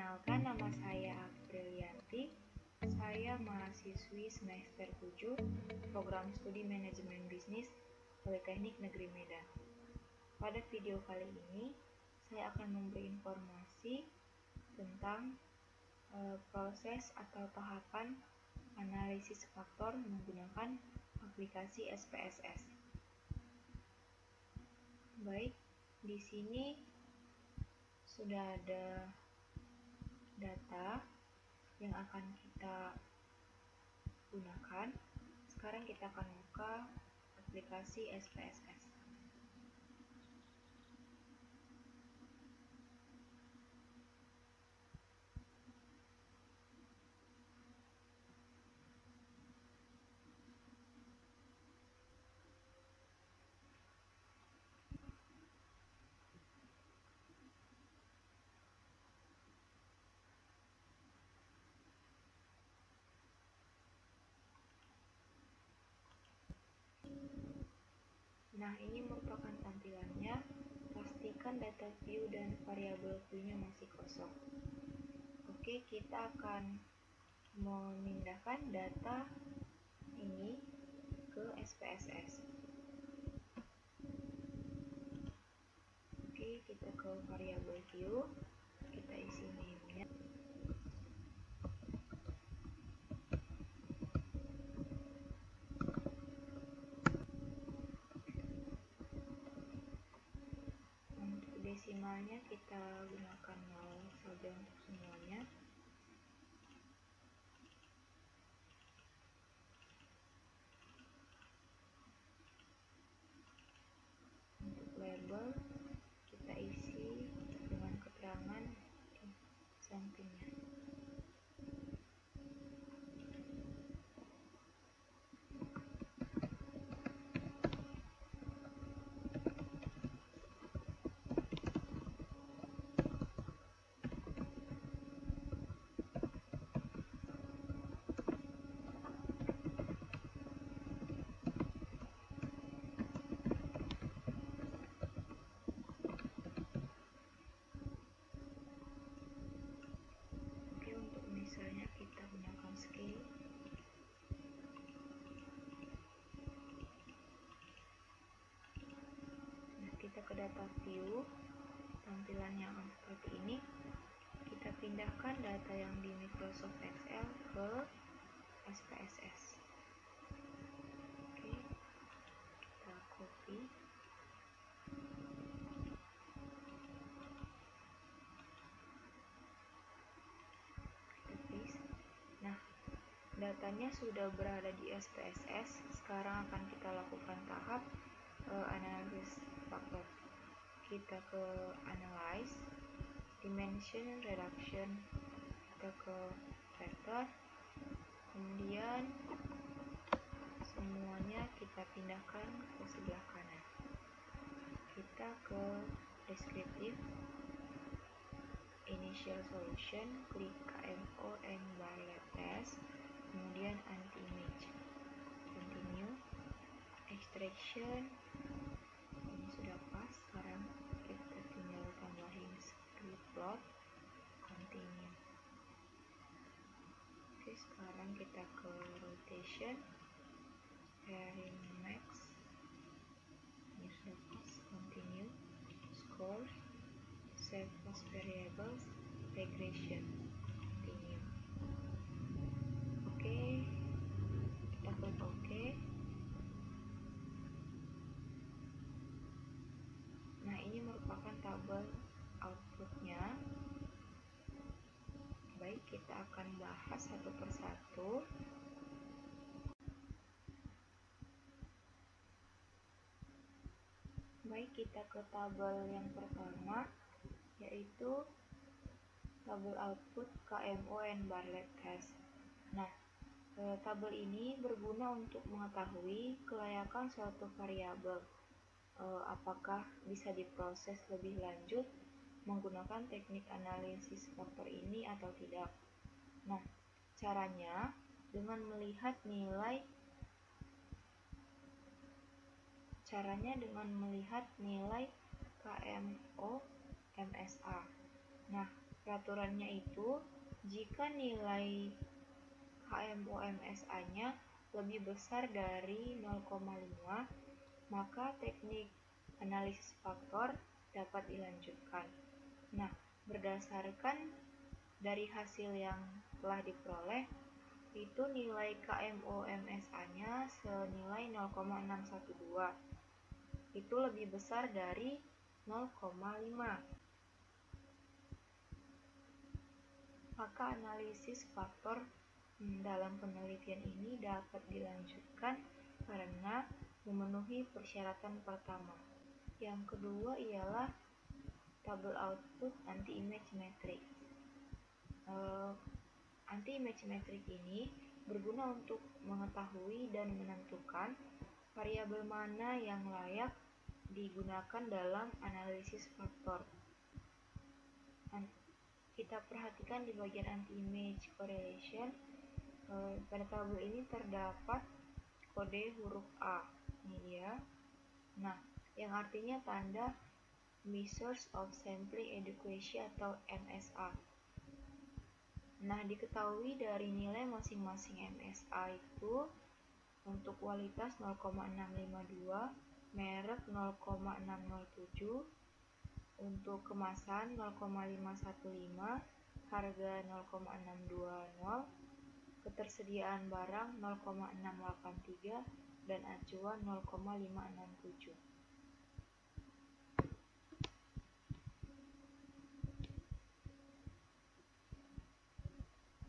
Perkenalkan, nama saya Aprilianti. Saya mahasiswi semester 7 Program Studi Manajemen Bisnis Politeknik Negeri Medan. Pada video kali ini, saya akan memberi informasi tentang proses atau tahapan analisis faktor menggunakan aplikasi SPSS. Baik, di sini sudah ada data yang akan kita gunakan. Sekarang kita akan buka aplikasi SPSS. Nah, ini merupakan tampilannya. Pastikan data view dan variabel view-nya masih kosong. Oke, kita akan memindahkan data ini ke SPSS. Oke, kita ke variabel view, kita isi name-nya. Desimalnya kita gunakan 0 saja untuk semuanya. Untuk label kita isi dengan keterangan di sampingnya. Misalnya kita gunakan scale. Nah, kita ke data view, tampilannya akan seperti ini. Kita pindahkan data yang di Microsoft Excel ke SPSS. Oke, kita copy. Datanya sudah berada di SPSS. Sekarang akan kita lakukan tahap analisis faktor. Kita ke analyze, dimension reduction, kita ke vector, kemudian semuanya kita pindahkan ke sebelah kanan. Kita ke descriptive, initial solution, klik KMO and Bartlett test, kemudian anti-image, continue, extraction, ini sudah pas. Sekarang kita tinggal tambahin script plot, continue. Oke, sekarang kita ke rotation, pairing max, ini sudah pas, continue, scores, save as variables, regression, continue. Oke, kita klik OK. Nah, ini merupakan tabel outputnya. Baik, kita akan bahas satu persatu. Baik, kita ke tabel yang pertama, yaitu tabel output KMO and Bartlett test. Nah, tabel ini berguna untuk mengetahui kelayakan suatu variabel, apakah bisa diproses lebih lanjut menggunakan teknik analisis faktor ini atau tidak. Nah, caranya dengan melihat nilai KMO MSA. Nah, Peraturannya itu, jika nilai KMOMSA-nya lebih besar dari 0,5, maka teknik analisis faktor dapat dilanjutkan. Nah, berdasarkan dari hasil yang telah diperoleh, itu nilai KMOMSA-nya senilai 0,612. Itu lebih besar dari 0,5. Maka analisis faktor dalam penelitian ini dapat dilanjutkan karena memenuhi persyaratan pertama. Yang kedua ialah tabel output anti-image matrix. Anti-image matrix ini berguna untuk mengetahui dan menentukan variabel mana yang layak digunakan dalam analisis faktor. Kita perhatikan di bagian anti-image correlation. Pada tabel ini terdapat kode huruf A, ini ya. Nah, yang artinya tanda Measures of Sampling Adequacy atau MSA. Nah, diketahui dari nilai masing-masing MSA itu untuk kualitas 0,652, merek 0,607, untuk kemasan 0,515, harga 0,620, ketersediaan barang 0,683, dan acuan 0,567.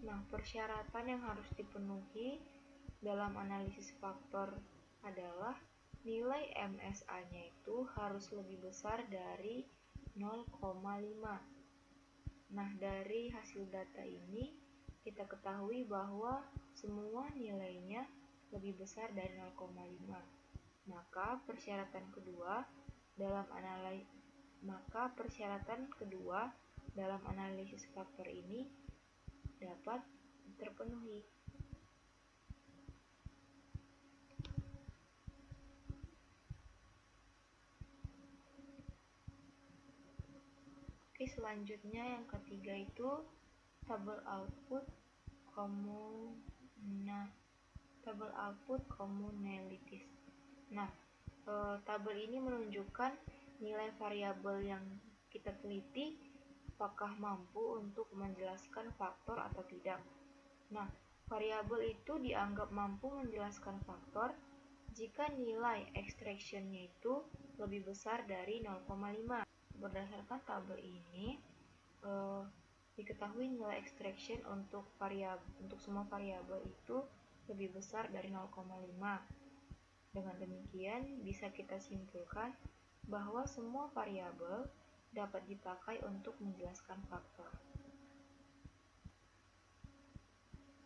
Nah, persyaratan yang harus dipenuhi dalam analisis faktor adalah nilai MSA-nya itu harus lebih besar dari 0,5. Nah, dari hasil data ini kita ketahui bahwa semua nilainya lebih besar dari 0,5. Maka persyaratan kedua dalam analisis faktor ini dapat terpenuhi. Oke, selanjutnya yang ketiga itu tabel output commonalities. Nah, tabel ini menunjukkan nilai variabel yang kita teliti apakah mampu untuk menjelaskan faktor atau tidak. Nah, variabel itu dianggap mampu menjelaskan faktor jika nilai extraction-nya itu lebih besar dari 0,5. Berdasarkan tabel ini, diketahui nilai extraction untuk semua variabel itu lebih besar dari 0,5. Dengan demikian, bisa kita simpulkan bahwa semua variabel dapat dipakai untuk menjelaskan faktor.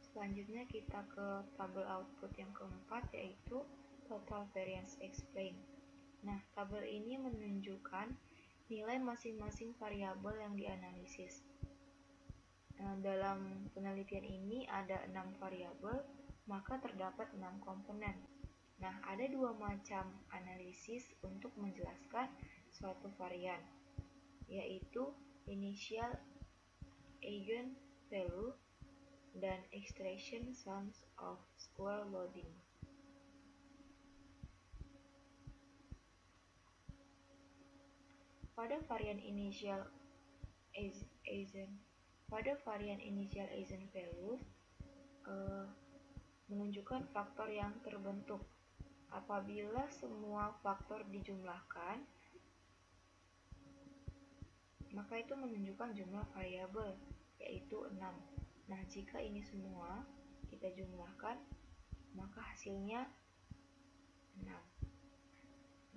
Selanjutnya kita ke tabel output yang keempat, yaitu total variance explained. Nah, tabel ini menunjukkan nilai masing-masing variabel yang dianalisis. Dalam penelitian ini ada 6 variabel, maka terdapat 6 komponen. Nah, ada dua macam analisis untuk menjelaskan suatu varian, yaitu initial eigenvalue dan extraction sums of square loading. Pada varian initial eigenvalue menunjukkan faktor yang terbentuk. Apabila semua faktor dijumlahkan, maka itu menunjukkan jumlah variabel, yaitu 6. Nah, jika ini semua kita jumlahkan, maka hasilnya 6.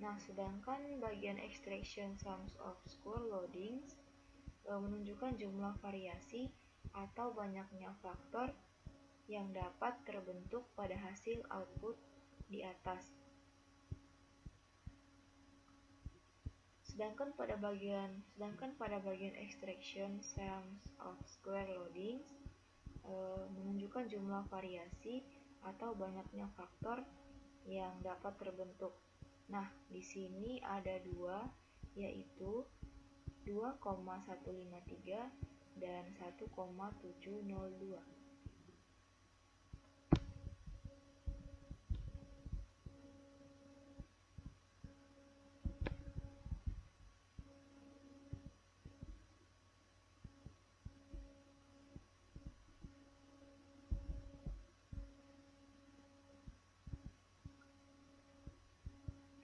Nah, sedangkan bagian extraction sums of square loadings menunjukkan jumlah variasi atau banyaknya faktor yang dapat terbentuk pada hasil output di atas. Sedangkan pada bagian extraction sums of square loadings menunjukkan jumlah variasi atau banyaknya faktor yang dapat terbentuk. Nah, di sini ada dua, yaitu 2,153 dan 1,702.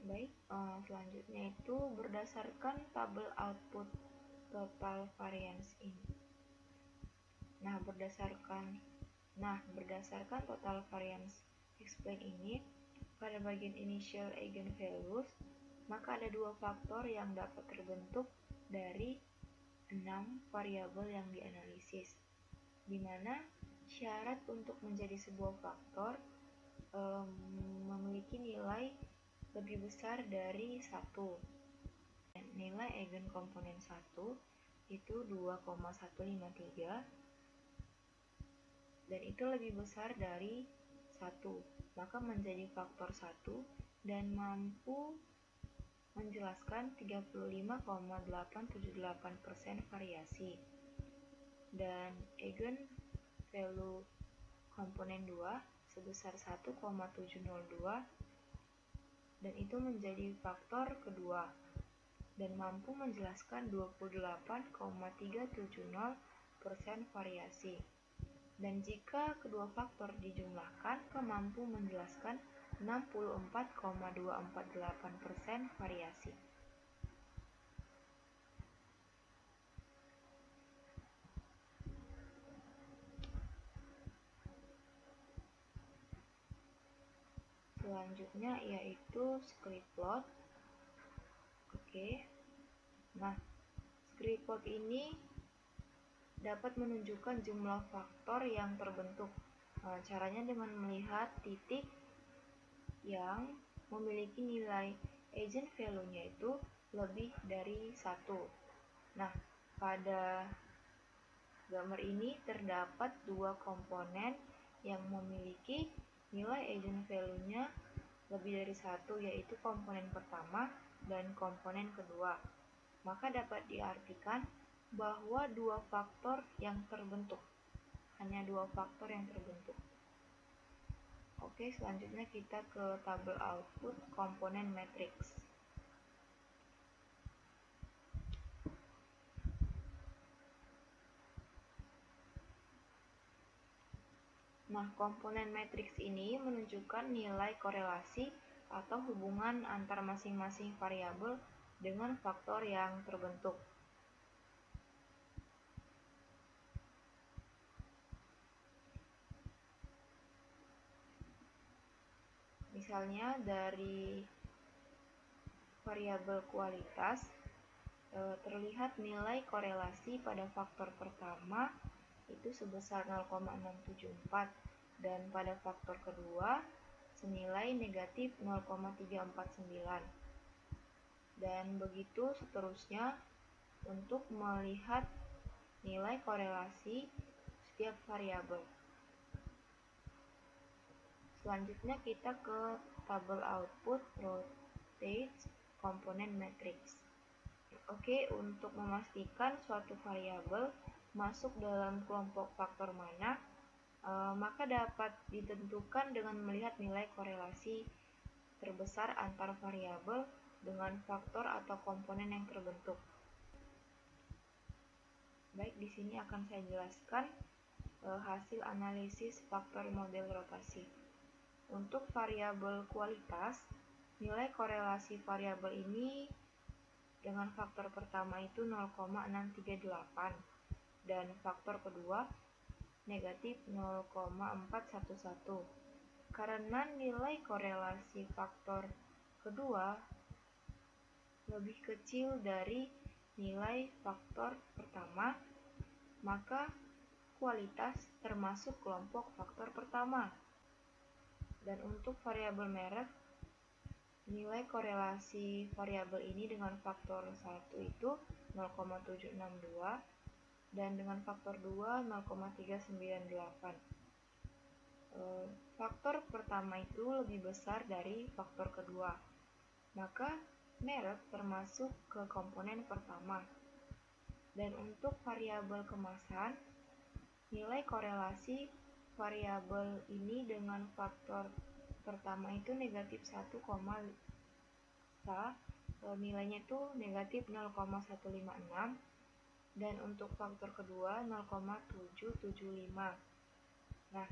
Baik, selanjutnya itu berdasarkan tabel output total variance ini. Berdasarkan total variance explain ini, pada bagian initial eigenvalues, maka ada dua faktor yang dapat terbentuk dari 6 variabel yang dianalisis, di mana syarat untuk menjadi sebuah faktor memiliki nilai lebih besar dari 1. Nilai eigenkomponen 1 itu 2,153 dan itu lebih besar dari 1, maka menjadi faktor 1 dan mampu menjelaskan 35,878% variasi. Dan eigenvalue komponen 2 sebesar 1,702 dan itu menjadi faktor kedua dan mampu menjelaskan 28,370% variasi. Dan jika kedua faktor dijumlahkan, mampu menjelaskan 64,248% variasi. Selanjutnya yaitu script plot. Script plot ini dapat menunjukkan jumlah faktor yang terbentuk. Caranya dengan melihat titik yang memiliki nilai eigenvalue-nya itu lebih dari 1. Pada gambar ini terdapat dua komponen yang memiliki nilai eigenvalue-nya lebih dari 1, yaitu komponen pertama dan komponen kedua. Maka dapat diartikan bahwa dua faktor yang terbentuk. Hanya dua faktor yang terbentuk. Oke, selanjutnya kita ke tabel output komponen matriks. Komponen matriks ini menunjukkan nilai korelasi atau hubungan antar masing-masing variabel dengan faktor yang terbentuk. Misalnya dari variabel kualitas terlihat nilai korelasi pada faktor pertama itu sebesar 0,674 dan pada faktor kedua senilai negatif 0,349 dan begitu seterusnya untuk melihat nilai korelasi setiap variabel. Selanjutnya kita ke tabel output rotate komponen matriks. Oke, untuk memastikan suatu variabel masuk dalam kelompok faktor mana, maka dapat ditentukan dengan melihat nilai korelasi terbesar antar variabel dengan faktor atau komponen yang terbentuk. Baik, di sini akan saya jelaskan hasil analisis faktor model rotasi. Untuk variabel kualitas, nilai korelasi variabel ini dengan faktor pertama itu 0,638 dan faktor kedua negatif 0,411. Karena nilai korelasi faktor kedua lebih kecil dari nilai faktor pertama, maka kualitas termasuk kelompok faktor pertama. Dan untuk variabel merek, nilai korelasi variabel ini dengan faktor 1 itu 0,762 dan dengan faktor 2 0,398. Faktor pertama itu lebih besar dari faktor kedua, maka merek termasuk ke komponen pertama. Dan untuk variabel kemasan, nilai korelasi variabel ini dengan faktor pertama itu negatif 1, nilainya itu negatif 0,156, dan untuk faktor kedua 0,775. Nah,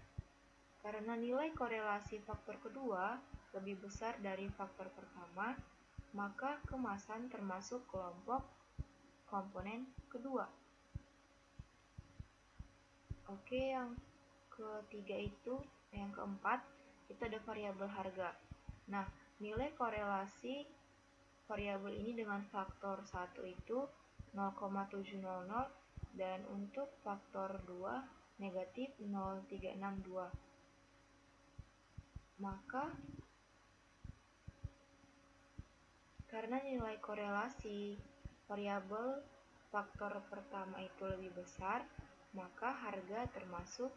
karena nilai korelasi faktor kedua lebih besar dari faktor pertama, maka kemasan termasuk kelompok komponen kedua. Oke, yang keempat itu ada variabel harga. Nah, nilai korelasi variabel ini dengan faktor 1 itu 0,700, dan untuk faktor 2 negatif 0,362. Maka karena nilai korelasi variabel faktor pertama itu lebih besar, maka harga termasuk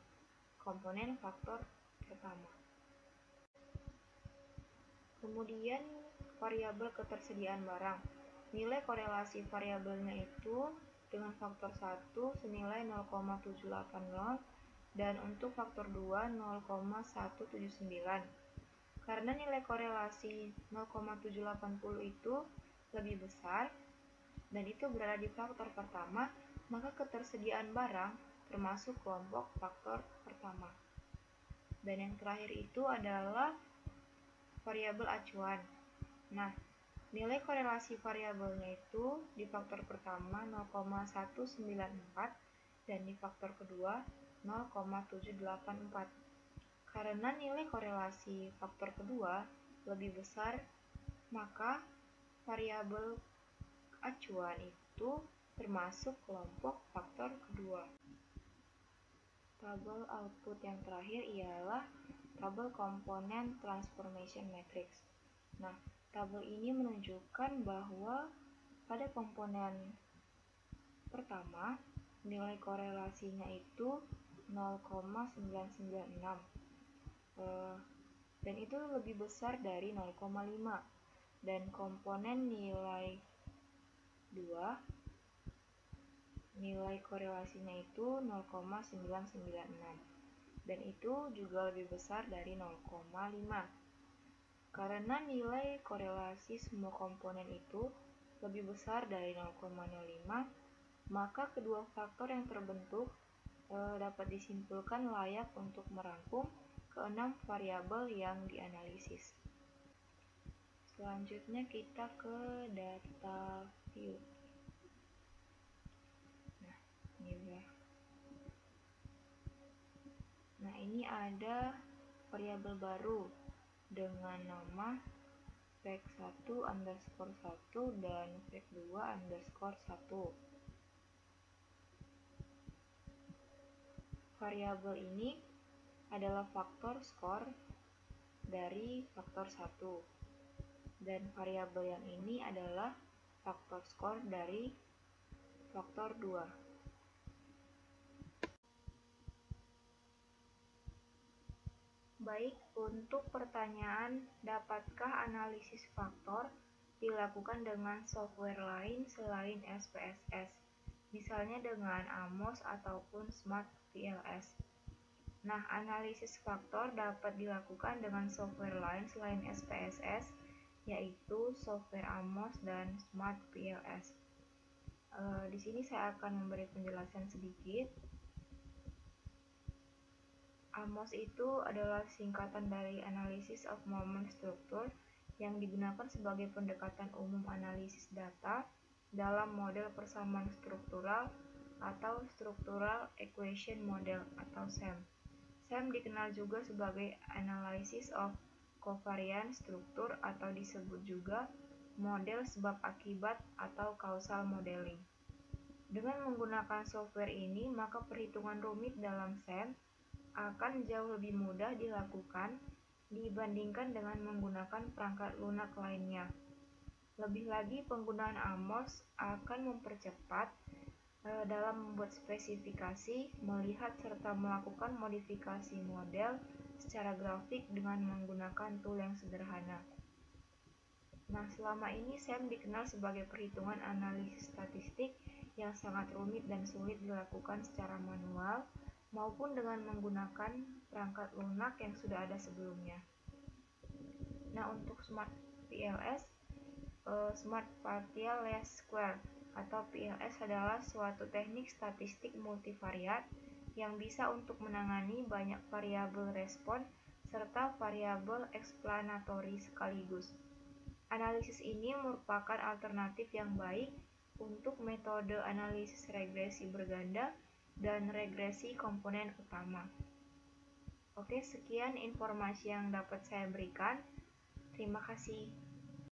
komponen faktor pertama. Kemudian variabel ketersediaan barang. Nilai korelasi variabelnya itu dengan faktor 1 senilai 0,780, dan untuk faktor 2 0,179. Karena nilai korelasi 0,780 itu lebih besar dan itu berada di faktor pertama, maka ketersediaan barang termasuk kelompok faktor pertama. Dan yang terakhir itu adalah variabel acuan. Nah, nilai korelasi variabelnya itu di faktor pertama 0,194 dan di faktor kedua 0,784. Karena nilai korelasi faktor kedua lebih besar, maka variabel acuan itu termasuk kelompok faktor kedua. Tabel output yang terakhir ialah tabel komponen transformation matrix. Nah, tabel ini menunjukkan bahwa pada komponen pertama, nilai korelasinya itu 0,996. Dan itu lebih besar dari 0,5, dan komponen nilai 2 nilai korelasinya itu 0,996, dan itu juga lebih besar dari 0,5. Karena nilai korelasi semua komponen itu lebih besar dari 0,05, maka kedua faktor yang terbentuk dapat disimpulkan layak untuk merangkum ke-6 variabel yang dianalisis. Selanjutnya kita ke data view. Nah, ini ada variabel baru dengan nama fact1_1 dan fact2_1. Variabel ini adalah faktor skor dari faktor 1, dan variabel yang ini adalah faktor skor dari faktor 2. Baik, untuk pertanyaan dapatkah analisis faktor dilakukan dengan software lain selain SPSS, misalnya dengan AMOS ataupun Smart PLS? Nah, analisis faktor dapat dilakukan dengan software lain selain SPSS, yaitu software AMOS dan Smart PLS. Di sini saya akan memberi penjelasan sedikit. AMOS itu adalah singkatan dari Analysis of Moment Structure yang digunakan sebagai pendekatan umum analisis data dalam model persamaan struktural atau Structural Equation Model atau SEM. SEM dikenal juga sebagai Analysis of Covariance Structure atau disebut juga model sebab akibat atau causal modeling. Dengan menggunakan software ini, maka perhitungan rumit dalam SEM akan jauh lebih mudah dilakukan dibandingkan dengan menggunakan perangkat lunak lainnya. Lebih lagi, penggunaan AMOS akan mempercepat dalam membuat spesifikasi, melihat serta melakukan modifikasi model secara grafik dengan menggunakan tool yang sederhana. Nah, selama ini SEM dikenal sebagai perhitungan analisis statistik yang sangat rumit dan sulit dilakukan secara manual maupun dengan menggunakan perangkat lunak yang sudah ada sebelumnya. Nah, untuk Smart PLS, Smart Partial Least Square atau PLS adalah suatu teknik statistik multivariat yang bisa untuk menangani banyak variabel respon serta variabel eksplanatory sekaligus. Analisis ini merupakan alternatif yang baik untuk metode analisis regresi berganda dan regresi komponen utama. Oke, sekian informasi yang dapat saya berikan. Terima kasih.